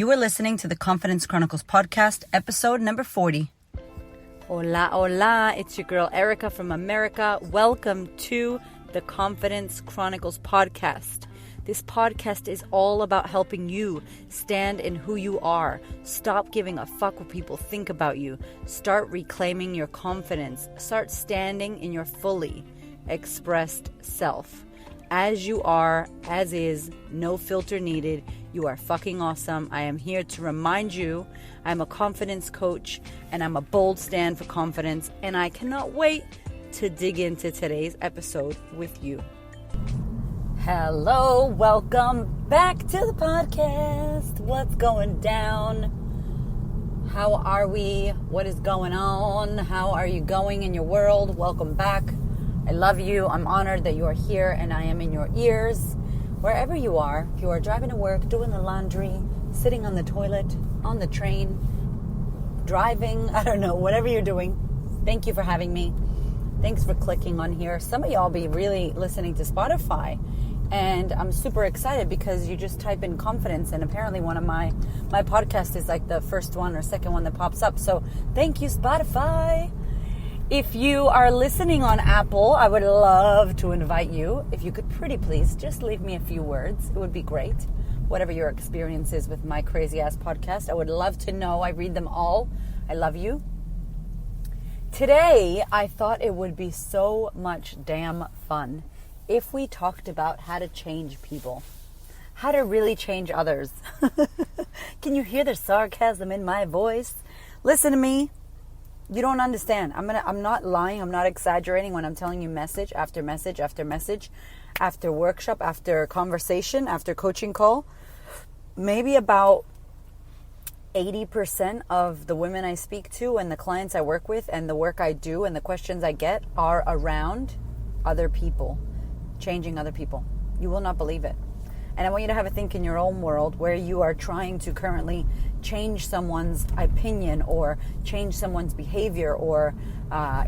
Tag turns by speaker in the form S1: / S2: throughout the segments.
S1: You are listening to the Confidence Chronicles podcast, episode number 40. Hola, hola. It's your girl Erika from America. Welcome to the Confidence Chronicles podcast. This podcast is all about helping you stand in who you are. Stop giving a fuck what people think about you. Start reclaiming your confidence. Start standing in your fully expressed self. As you are, as is, no filter needed. You are fucking awesome. I am here to remind you I'm a confidence coach and I'm a bold stand for confidence, and I cannot wait to dig into today's episode with you. Hello, welcome back to the podcast. What's going down? How are we? What is going on? How are you going in your world? Welcome back. I love you. I'm honored that you are here and I am in your ears. Wherever you are, if you are driving to work, doing the laundry, sitting on the toilet, on the train, driving, I don't know, whatever you're doing, thank you for having me. Thanks for clicking on here. Some of y'all be really listening to Spotify, and I'm super excited because you just type in confidence, and apparently one of my podcast is like the first one or second one that pops up. So thank you, Spotify. If you are listening on Apple, I would love to invite you. If you could pretty please just leave me a few words. It would be great. Whatever your experience is with my crazy ass podcast, I would love to know. I read them all. I love you. Today, I thought it would be so much damn fun if we talked about how to change people. How to really change others. Can you hear the sarcasm in my voice? Listen to me. You don't understand. I'm not lying. I'm not exaggerating when I'm telling you message after message after message, after workshop, after conversation, after coaching call. Maybe about 80% of the women I speak to and the clients I work with and the work I do and the questions I get are around other people, changing other people. You will not believe it. And I want you to have a think in your own world where you are trying to currently change someone's opinion or change someone's behavior, or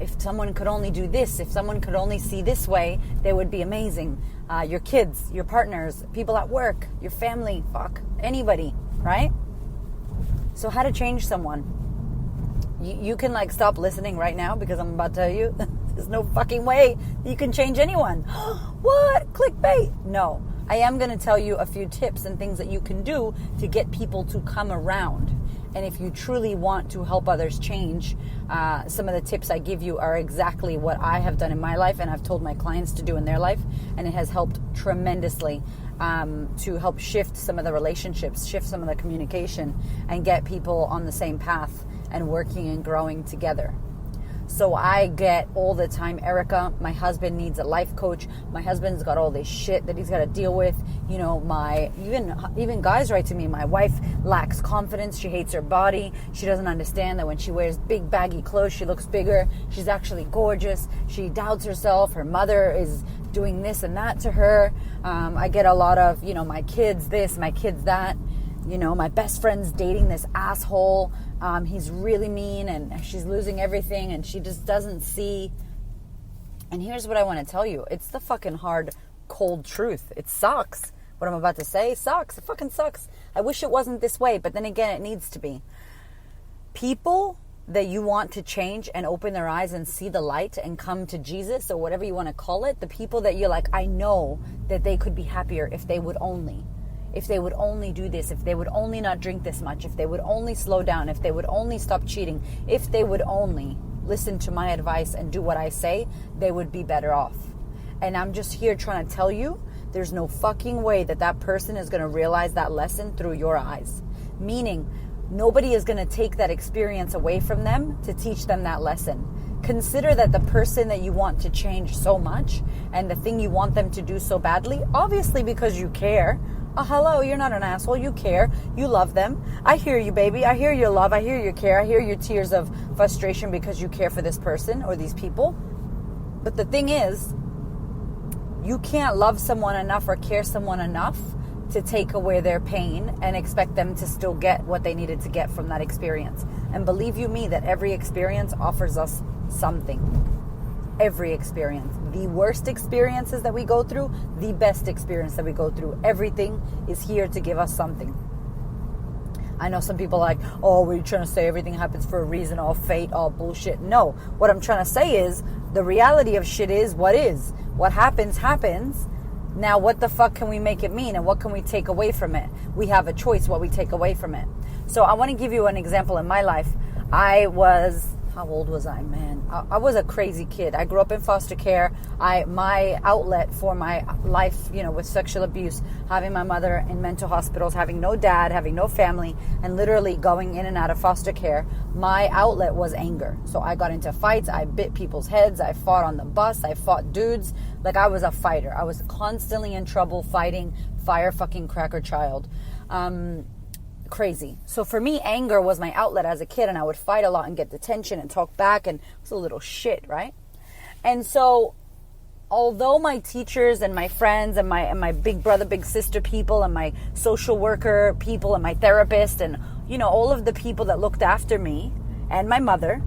S1: if someone could only do this, if someone could only see this way, they would be amazing. Your kids, your partners, people at work, your family, anybody, right? So how to change someone. You can stop listening right now because I'm about to tell you there's no fucking way you can change anyone. What? Clickbait? No. I am going to tell you a few tips and things that you can do to get people to come around. And if you truly want to help others change, some of the tips I give you are exactly what I have done in my life and I've told my clients to do in their life. And it has helped tremendously to help shift some of the relationships, shift some of the communication, and get people on the same path and working and growing together. So I get all the time, Erika, my husband needs a life coach. My husband's got all this shit that he's got to deal with. You know, even guys write to me, my wife lacks confidence. She hates her body. She doesn't understand that when she wears big baggy clothes, she looks bigger. She's actually gorgeous. She doubts herself. Her mother is doing this and that to her. I get a lot of, my kids this, my kids that. My best friend's dating this asshole. He's really mean and she's losing everything and she just doesn't see. And here's what I want to tell you. It's the fucking hard, cold truth. It sucks. What I'm about to say sucks. It fucking sucks. I wish it wasn't this way, but then again, it needs to be. People that you want to change and open their eyes and see the light and come to Jesus or whatever you want to call it, the people that you're like, I know that they could be happier if they would only. If they would only do this, if they would only not drink this much, if they would only slow down, if they would only stop cheating, if they would only listen to my advice and do what I say, they would be better off. And I'm just here trying to tell you, there's no fucking way that person is going to realize that lesson through your eyes. Meaning, nobody is going to take that experience away from them to teach them that lesson. Consider that the person that you want to change so much and the thing you want them to do so badly, obviously because you care. Hello, you're not an asshole. You care. You love them. I hear you, baby. I hear your love. I hear your care. I hear your tears of frustration because you care for this person or these people. But the thing is, you can't love someone enough or care someone enough to take away their pain and expect them to still get what they needed to get from that experience. And believe you me that every experience offers us something. Every experience. The worst experiences that we go through, the best experience that we go through. Everything is here to give us something. I know some people are like, oh, we're trying to say everything happens for a reason, all fate, all bullshit. No, what I'm trying to say is the reality of shit is. What happens, happens. Now, what the fuck can we make it mean, and what can we take away from it? We have a choice what we take away from it. So I want to give you an example in my life. How old was I, man? I was a crazy kid. I grew up in foster care. My outlet for my life, with sexual abuse, having my mother in mental hospitals, having no dad, having no family, and literally going in and out of foster care, my outlet was anger. So I got into fights. I bit people's heads. I fought on the bus. I fought dudes. Like, I was a fighter. I was constantly in trouble fighting, fire fucking cracker child. Crazy. So for me, anger was my outlet as a kid, and I would fight a lot and get detention and talk back, and it was a little shit, right? And so although my teachers and my friends and my big brother, big sister people and my social worker people and my therapist and, all of the people that looked after me and my mother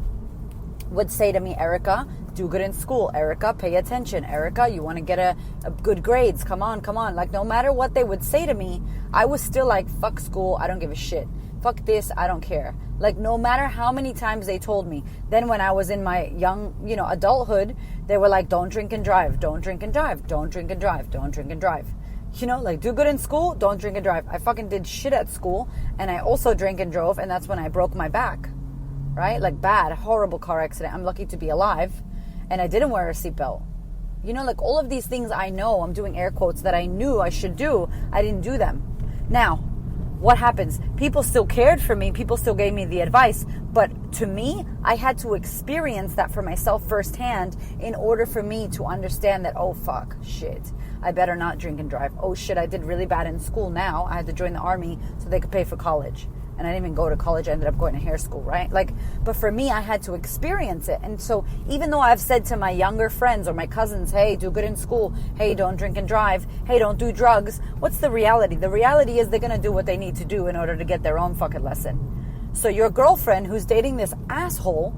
S1: would say to me, Erika, do good in school. Erika, pay attention. Erika, you want to get a good grades. Come on. Like, no matter what they would say to me, I was still like, fuck school. I don't give a shit. Fuck this. I don't care. Like, no matter how many times they told me. Then when I was in my young, adulthood, they were like, don't drink and drive. Don't drink and drive. Don't drink and drive. Don't drink and drive. Like, do good in school. Don't drink and drive. I fucking did shit at school. And I also drank and drove. And that's when I broke my back. Right? Like, bad, horrible car accident. I'm lucky to be alive. And I didn't wear a seatbelt. Like, all of these things I know, I'm doing air quotes, that I knew I should do, I didn't do them. Now, what happens? People still cared for me. People still gave me the advice. But to me, I had to experience that for myself firsthand in order for me to understand that, oh, fuck, shit, I better not drink and drive. Oh, shit, I did really bad in school now. I had to join the army so they could pay for college. And I didn't even go to college. I ended up going to hair school, right? But for me, I had to experience it. And so even though I've said to my younger friends or my cousins, hey, do good in school. Hey, don't drink and drive. Hey, don't do drugs. What's the reality? The reality is they're going to do what they need to do in order to get their own fucking lesson. So your girlfriend who's dating this asshole,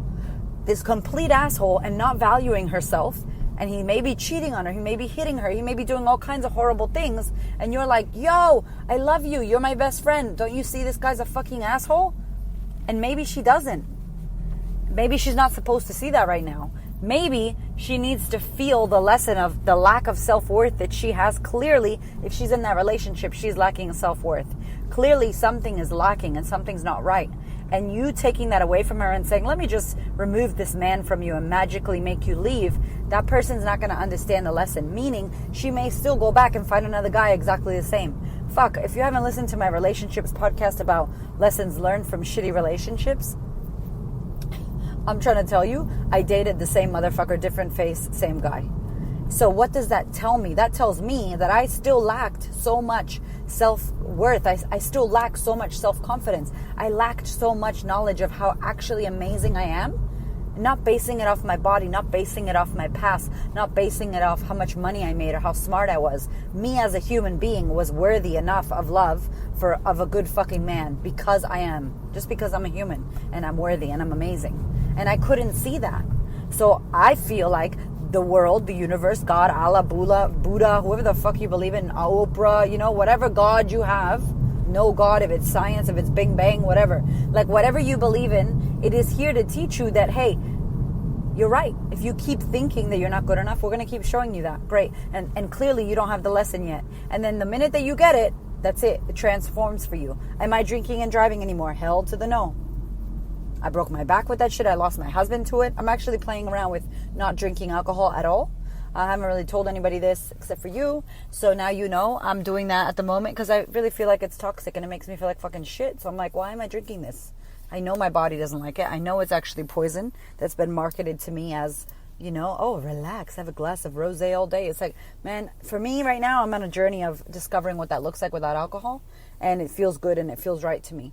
S1: this complete asshole, and not valuing herself, and he may be cheating on her, he may be hitting her, he may be doing all kinds of horrible things, and you're like, yo, I love you, you're my best friend, don't you see this guy's a fucking asshole? And maybe she doesn't. Maybe she's not supposed to see that right now. Maybe she needs to feel the lesson of the lack of self-worth that she has. Clearly, if she's in that relationship, she's lacking self-worth. Clearly, something is lacking and something's not right. And you taking that away from her and saying, let me just remove this man from you and magically make you leave, that person's not going to understand the lesson. Meaning, she may still go back and find another guy exactly the same. Fuck, if you haven't listened to my relationships podcast about lessons learned from shitty relationships, I'm trying to tell you, I dated the same motherfucker, different face, same guy. So what does that tell me? That tells me that I still lacked so much self-worth. I still lack so much self-confidence. I lacked so much knowledge of how actually amazing I am. Not basing it off my body, not basing it off my past, not basing it off how much money I made or how smart I was. Me as a human being was worthy enough of love of a good fucking man because I am. Just because I'm a human and I'm worthy and I'm amazing. And I couldn't see that. So I feel like the world, the universe, God, Allah, Buddha, whoever the fuck you believe in, Oprah, whatever God you have, no God, if it's science, if it's Bing Bang, whatever. Like, whatever you believe in, it is here to teach you that, hey, you're right. If you keep thinking that you're not good enough, we're going to keep showing you that. Great. And clearly you don't have the lesson yet. And then the minute that you get it, that's it. It transforms for you. Am I drinking and driving anymore? Hell to the no. I broke my back with that shit. I lost my husband to it. I'm actually playing around with not drinking alcohol at all. I haven't really told anybody this except for you. So now you know I'm doing that at the moment because I really feel like it's toxic and it makes me feel like fucking shit. So I'm like, why am I drinking this? I know my body doesn't like it. I know it's actually poison that's been marketed to me as, oh, relax, have a glass of rosé all day. It's like, man, for me right now, I'm on a journey of discovering what that looks like without alcohol. And it feels good and it feels right to me.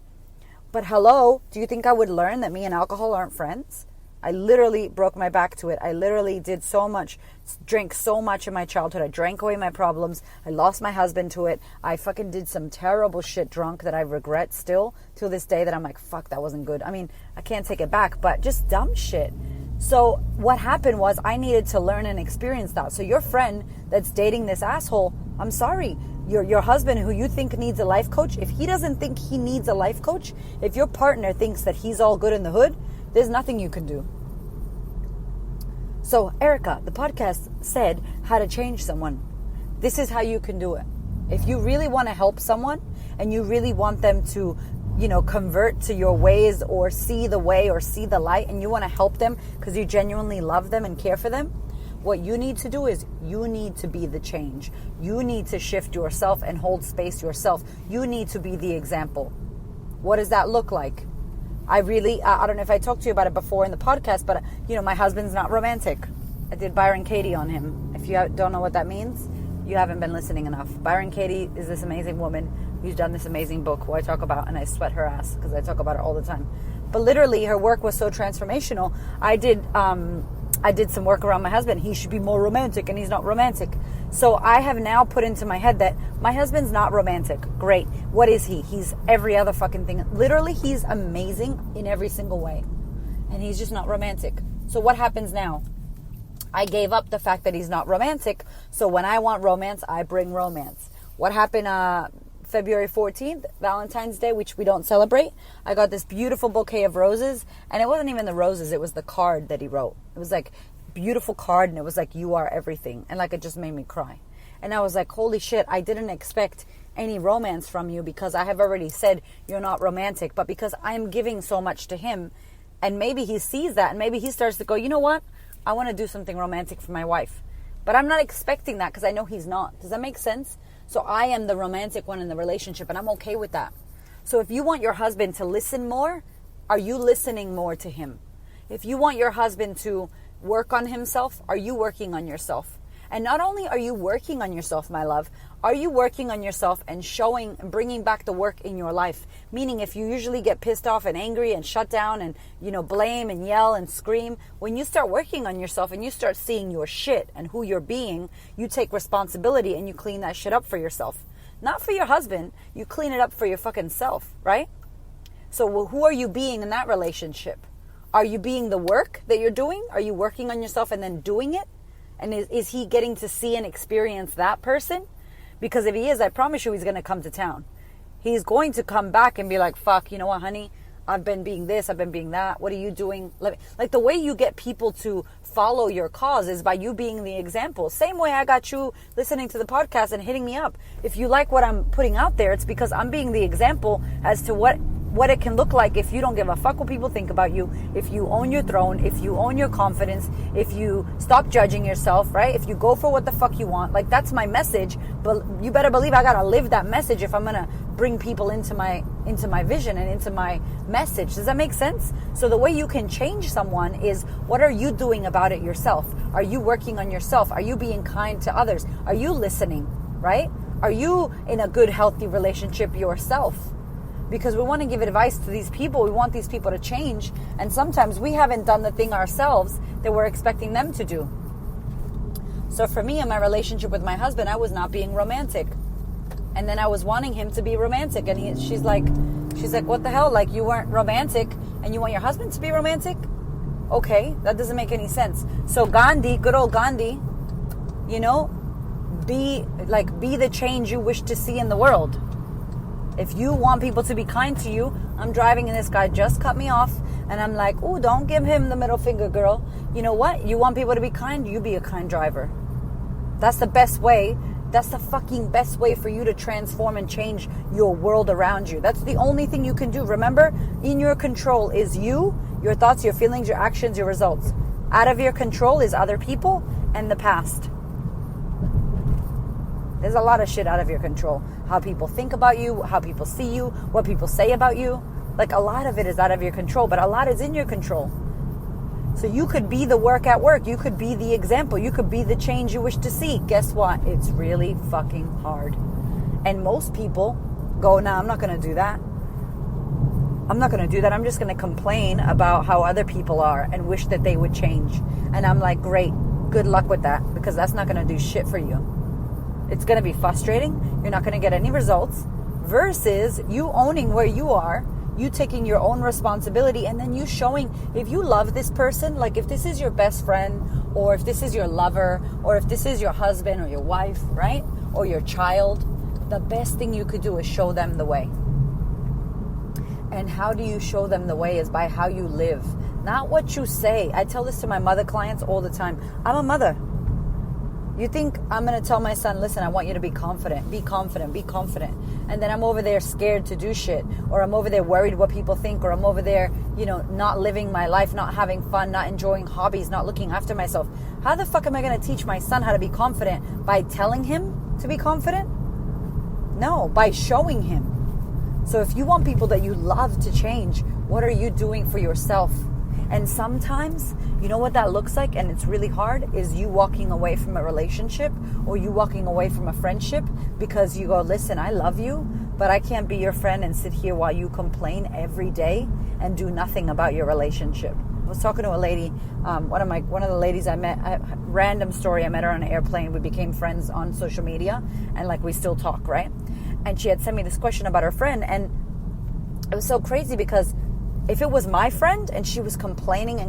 S1: But hello, do you think I would learn that me and alcohol aren't friends? I literally broke my back to it. I literally did so much, drank so much in my childhood. I drank away my problems. I lost my husband to it. I fucking did some terrible shit drunk that I regret still till this day that I'm like, fuck, that wasn't good. I mean, I can't take it back, but just dumb shit. So what happened was I needed to learn and experience that. So your friend that's dating this asshole, I'm sorry. Your husband who you think needs a life coach, if he doesn't think he needs a life coach, if your partner thinks that he's all good in the hood, there's nothing you can do. So, Erika, the podcast said how to change someone. This is how you can do it. If you really want to help someone and you really want them to, convert to your ways or see the way or see the light, and you want to help them because you genuinely love them and care for them, what you need to do is you need to be the change. You need to shift yourself and hold space yourself. You need to be the example. What does that look like? I don't know if I talked to you about it before in the podcast, but my husband's not romantic. I did Byron Katie on him. If you don't know what that means, you haven't been listening enough. Byron Katie is this amazing woman who's done this amazing book who I talk about, and I sweat her ass because I talk about it all the time. But literally, her work was so transformational. I did some work around my husband. He should be more romantic, and he's not romantic. So I have now put into my head that my husband's not romantic. Great. What is he? He's every other fucking thing. Literally, he's amazing in every single way. And he's just not romantic. So what happens now? I gave up the fact that he's not romantic. So when I want romance, I bring romance. What happened February 14th, Valentine's Day, which we don't celebrate? I got this beautiful bouquet of roses. And it wasn't even the roses. It was the card that he wrote. It was like beautiful card, and it was like, you are everything, and like it just made me cry. And I was like, holy shit, I didn't expect any romance from you because I have already said you're not romantic, but because I'm giving so much to him, and maybe he sees that, and maybe he starts to go, you know what, I want to do something romantic for my wife, but I'm not expecting that because I know he's not. Does that make sense? So I am the romantic one in the relationship, and I'm okay with that. So if you want your husband to listen more, are you listening more to him? If you want your husband to work on himself, are you working on yourself? And not only are you working on yourself, my love, are you working on yourself and bringing back the work in your life? Meaning, if you usually get pissed off and angry and shut down and, blame and yell and scream, when you start working on yourself and you start seeing your shit and who you're being, you take responsibility and you clean that shit up for yourself. Not for your husband, you clean it up for your fucking self, right? So who are you being in that relationship? Are you being the work that you're doing? Are you working on yourself and then doing it? And is he getting to see and experience that person? Because if he is, I promise you he's going to come to town. He's going to come back and be like, fuck, you know what, honey? I've been being this, I've been being that. What are you doing? Like the way you get people to follow your cause is by you being the example. Same way I got you listening to the podcast and hitting me up. If you like what I'm putting out there, it's because I'm being the example as to what it can look like if you don't give a fuck what people think about you, if you own your throne, if you own your confidence, if you stop judging yourself, right? If you go for what the fuck you want. Like, that's my message, but you better believe I gotta live that message if I'm gonna bring people into my vision and into my message. Does that make sense? So the way you can change someone is, what are you doing about it yourself? Are you working on yourself? Are you being kind to others? Are you listening, right? Are you in a good, healthy relationship yourself? Because we want to give advice to these people. We want these people to change. And sometimes we haven't done the thing ourselves that we're expecting them to do. So for me, in my relationship with my husband, I was not being romantic. And then I was wanting him to be romantic. And she's like, what the hell? Like, you weren't romantic and you want your husband to be romantic? Okay, that doesn't make any sense. So Gandhi, good old Gandhi, be the change you wish to see in the world. If you want people to be kind to you, I'm driving and this guy just cut me off. And I'm like, oh, don't give him the middle finger, girl. You know what? You want people to be kind? You be a kind driver. That's the best way. That's the fucking best way for you to transform and change your world around you. That's the only thing you can do. Remember, in your control is you, your thoughts, your feelings, your actions, your results. Out of your control is other people and the past. There's a lot of shit out of your control. How people think about you, how people see you, what people say about you. Like, a lot of it is out of your control, but a lot is in your control. So you could be the work at work. You could be the example. You could be the change you wish to see. Guess what? It's really fucking hard. And most people go, nah, I'm not going to do that. I'm not going to do that. I'm just going to complain about how other people are and wish that they would change. And I'm like, great. Good luck with that, because that's not going to do shit for you. It's going to be frustrating. You're not going to get any results. Versus you owning where you are, you taking your own responsibility, and then you showing, if you love this person, like if this is your best friend, or if this is your lover, or if this is your husband or your wife, right? Or your child, the best thing you could do is show them the way. And how do you show them the way is by how you live, not what you say. I tell this to my mother clients all the time. I'm a mother. You think I'm going to tell my son, listen, I want you to be confident, be confident, be confident. And then I'm over there scared to do shit, or I'm over there worried what people think, or I'm over there, not living my life, not having fun, not enjoying hobbies, not looking after myself. How the fuck am I going to teach my son how to be confident? By telling him to be confident? No, by showing him. So if you want people that you love to change, what are you doing for yourself? And sometimes, you know what that looks like, and it's really hard, is you walking away from a relationship or you walking away from a friendship because you go, listen, I love you, but I can't be your friend and sit here while you complain every day and do nothing about your relationship. I was talking to a lady, one of the ladies I met, random story, I met her on an airplane. We became friends on social media, and we still talk, right? And she had sent me this question about her friend, and it was so crazy because if it was my friend and she was complaining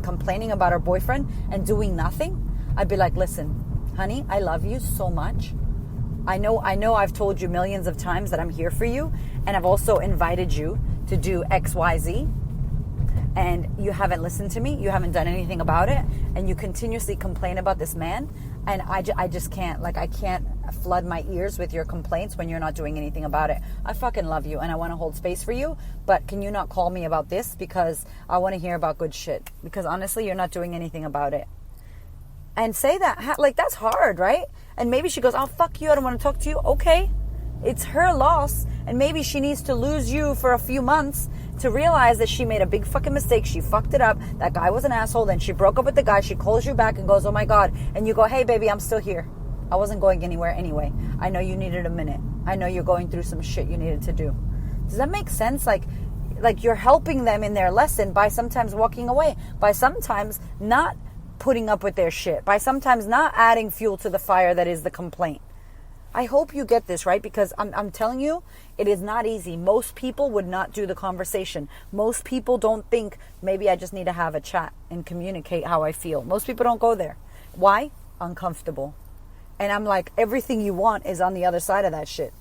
S1: about her boyfriend and doing nothing, I'd be like, listen, honey, I love you so much. I know I've told you millions of times that I'm here for you, and I've also invited you to do X, Y, Z, and you haven't listened to me, you haven't done anything about it, and you continuously complain about this man, and I just can't, I can't flood my ears with your complaints when you're not doing anything about it. I fucking love you and I want to hold space for you, but can you not call me about this because I want to hear about good shit, because honestly you're not doing anything about it. And say that, that's hard, right? And maybe she goes, oh fuck you, I don't want to talk to you. Okay, it's her loss, and maybe she needs to lose you for a few months to realize that she made a big fucking mistake. She fucked it up. That guy was an asshole. Then she broke up with the guy. She calls you back and goes, oh my God. And you go, hey baby, I'm still here. I wasn't going anywhere anyway. I know you needed a minute. I know you're going through some shit you needed to do. Does that make sense? Like you're helping them in their lesson by sometimes walking away, by sometimes not putting up with their shit, by sometimes not adding fuel to the fire that is the complaint. I hope you get this, right? Because I'm telling you, it is not easy. Most people would not do the conversation. Most people don't think, maybe I just need to have a chat and communicate how I feel. Most people don't go there. Why? Uncomfortable. And I'm like, everything you want is on the other side of that shit.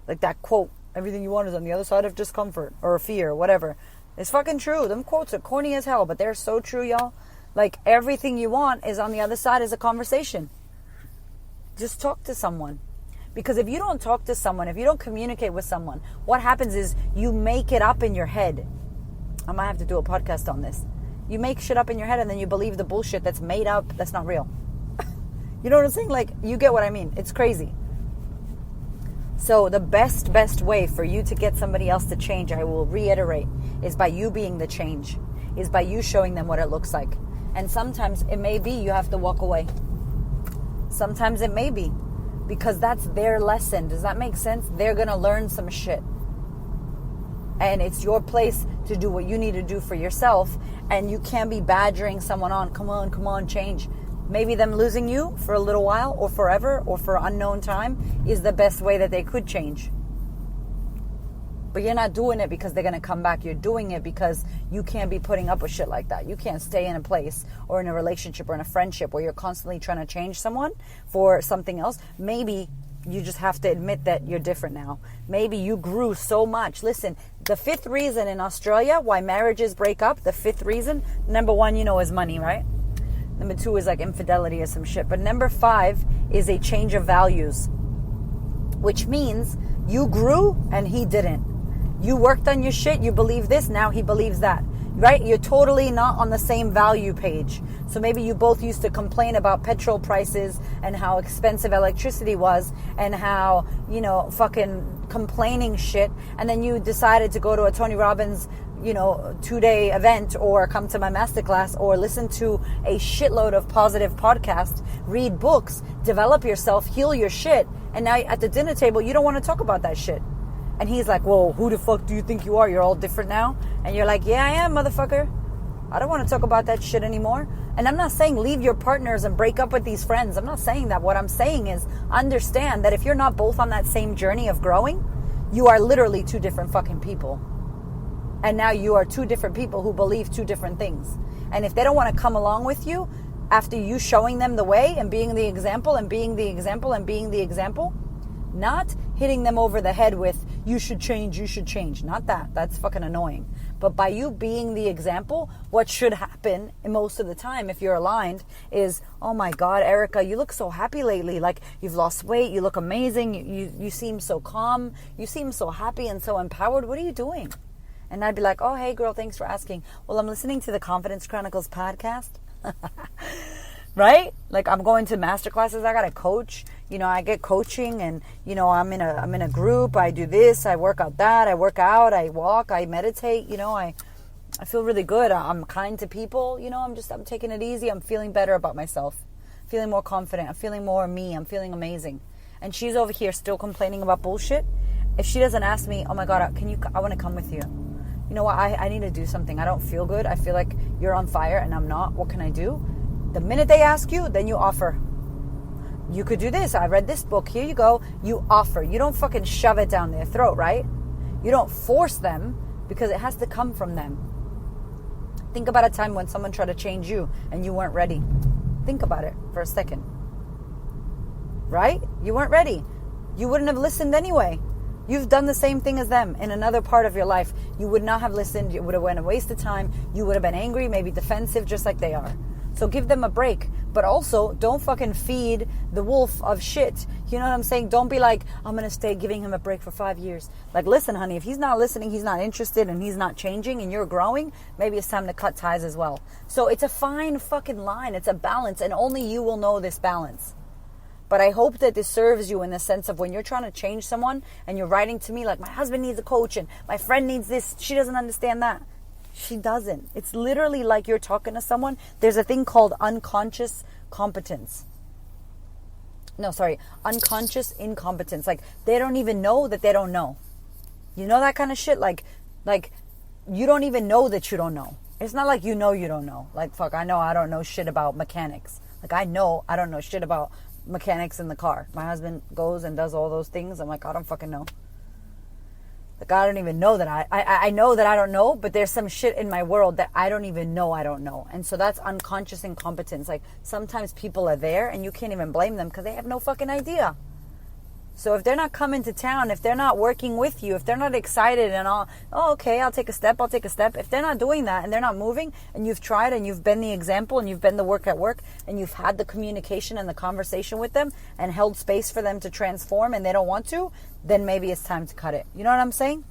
S1: Like that quote, everything you want is on the other side of discomfort or fear or whatever. It's fucking true. Them quotes are corny as hell, but they're so true, y'all. Like everything you want is on the other side is a conversation. Just talk to someone. Because if you don't talk to someone, if you don't communicate with someone, what happens is you make it up in your head. I might have to do a podcast on this. You make shit up in your head and then you believe the bullshit that's made up, that's not real. You know what I'm saying? You get what I mean. It's crazy. So the best way for you to get somebody else to change, I will reiterate, is by you being the change. Is by you showing them what it looks like. And sometimes it may be you have to walk away. Sometimes it may be, because that's their lesson. Does that make sense? They're going to learn some shit. And it's your place to do what you need to do for yourself. And you can't be badgering someone on, come on, change. Maybe them losing you for a little while or forever or for an unknown time is the best way that they could change. But you're not doing it because they're going to come back. You're doing it because you can't be putting up with shit like that. You can't stay in a place or in a relationship or in a friendship where you're constantly trying to change someone for something else. Maybe you just have to admit that you're different now. Maybe you grew so much. Listen, the 5th reason in Australia why marriages break up, the 5th reason, number 1, is money, right? Number 2 is infidelity or some shit. But number 5 is a change of values, which means you grew and he didn't. You worked on your shit, you believe this, now he believes that, right? You're totally not on the same value page. So maybe you both used to complain about petrol prices and how expensive electricity was and how, fucking complaining shit. And then you decided to go to a Tony Robbins, 2-day event or come to my masterclass or listen to a shitload of positive podcasts, read books, develop yourself, heal your shit. And now at the dinner table, you don't want to talk about that shit. And he's like, whoa, who the fuck do you think you are? You're all different now? And you're like, yeah, I am, motherfucker. I don't want to talk about that shit anymore. And I'm not saying leave your partners and break up with these friends. I'm not saying that. What I'm saying is understand that if you're not both on that same journey of growing, you are literally 2 different fucking people. And now you are 2 different people who believe 2 different things. And if they don't want to come along with you after you showing them the way and being the example and being the example and being the example, not hitting them over the head with, you should change. Not that. That's fucking annoying. But by you being the example, what should happen most of the time, if you're aligned, is, oh my God, Erika, you look so happy lately. Like, you've lost weight. You look amazing. You seem so calm. You seem so happy and so empowered. What are you doing? And I'd be like, oh, hey, girl, thanks for asking. Well, I'm listening to the Confidence Chronicles podcast. Right? Like, I'm going to master classes. I got a coach. I get coaching, and I'm in a group. I do this. I work out that. I work out. I walk. I meditate. I feel really good. I'm kind to people. I'm taking it easy. I'm feeling better about myself. Feeling more confident. I'm feeling more me. I'm feeling amazing. And she's over here still complaining about bullshit. If she doesn't ask me, oh my God, I want to come with you. You know what? I need to do something. I don't feel good. I feel like you're on fire and I'm not. What can I do? The minute they ask you, then you offer. You could do this. I read this book. Here you go. You offer. You don't fucking shove it down their throat, right? You don't force them, because it has to come from them. Think about a time when someone tried to change you and you weren't ready. Think about it for a second. Right? You weren't ready. You wouldn't have listened anyway. You've done the same thing as them in another part of your life. You would not have listened. It would have been a waste of time. You would have been angry, maybe defensive, just like they are. So give them a break. But also, don't fucking feed the wolf of shit. You know what I'm saying? Don't be like, I'm going to stay giving him a break for 5 years. Like, listen, honey, if he's not listening, he's not interested, and he's not changing, and you're growing, maybe it's time to cut ties as well. So it's a fine fucking line. It's a balance, and only you will know this balance. But I hope that this serves you in the sense of when you're trying to change someone and you're writing to me like, my husband needs a coach and my friend needs this. She doesn't understand that. She doesn't. It's literally like you're talking to someone. There's a thing called unconscious competence. Unconscious incompetence. Like, they don't even know that they don't know. You know that kind of shit? Like you don't even know that you don't know. It's not like you don't know. Like, fuck, I know I don't know shit about mechanics. Like, I know I don't know shit about mechanics in the car. My husband goes and does all those things. I'm like, I don't fucking know. Like, I don't even know that I know that I don't know, but there's some shit in my world that I don't even know I don't know. And so that's unconscious incompetence. Like, sometimes people are there and you can't even blame them because they have no fucking idea. So if they're not coming to town, if they're not working with you, if they're not excited and all, oh, okay, I'll take a step. If they're not doing that and they're not moving, and you've tried and you've been the example and you've been the work at work and you've had the communication and the conversation with them and held space for them to transform and they don't want to, then maybe it's time to cut it. You know what I'm saying?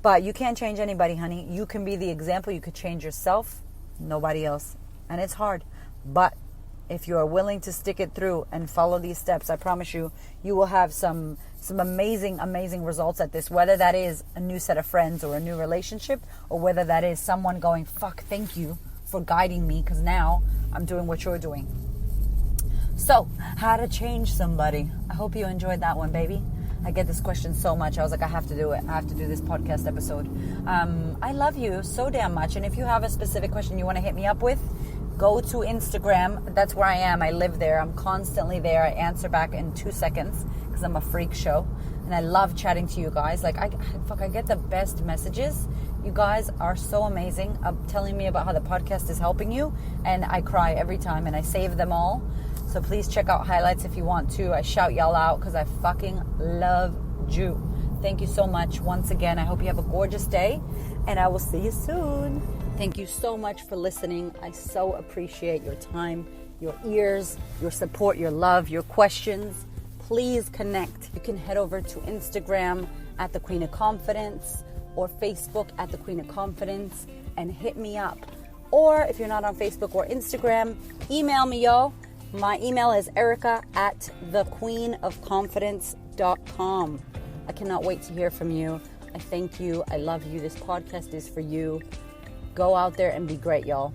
S1: But you can't change anybody, honey. You can be the example. You could change yourself, nobody else. And it's hard. But if you are willing to stick it through and follow these steps, I promise you, you will have some amazing, amazing results at this. Whether that is a new set of friends or a new relationship, or whether that is someone going, fuck, thank you for guiding me, because now I'm doing what you're doing. So, how to change somebody. I hope you enjoyed that one, baby. I get this question so much. I was like, I have to do it. I have to do this podcast episode. I love you so damn much. And if you have a specific question you want to hit me up with, go to Instagram. That's where I am. I live there. I'm constantly there. I answer back in 2 seconds because I'm a freak show. And I love chatting to you guys. Like, I get the best messages. You guys are so amazing. Telling me about how the podcast is helping you. And I cry every time and I save them all. So please check out highlights if you want to. I shout y'all out because I fucking love you. Thank you so much once again. I hope you have a gorgeous day. And I will see you soon. Thank you so much for listening. I so appreciate your time, your ears, your support, your love, your questions. Please connect. You can head over to Instagram at The Queen of Confidence or Facebook at The Queen of Confidence and hit me up. Or if you're not on Facebook or Instagram, email me, y'all. My email is Erika at thequeenofconfidence.com. I cannot wait to hear from you. I thank you. I love you. This podcast is for you. Go out there and be great, y'all.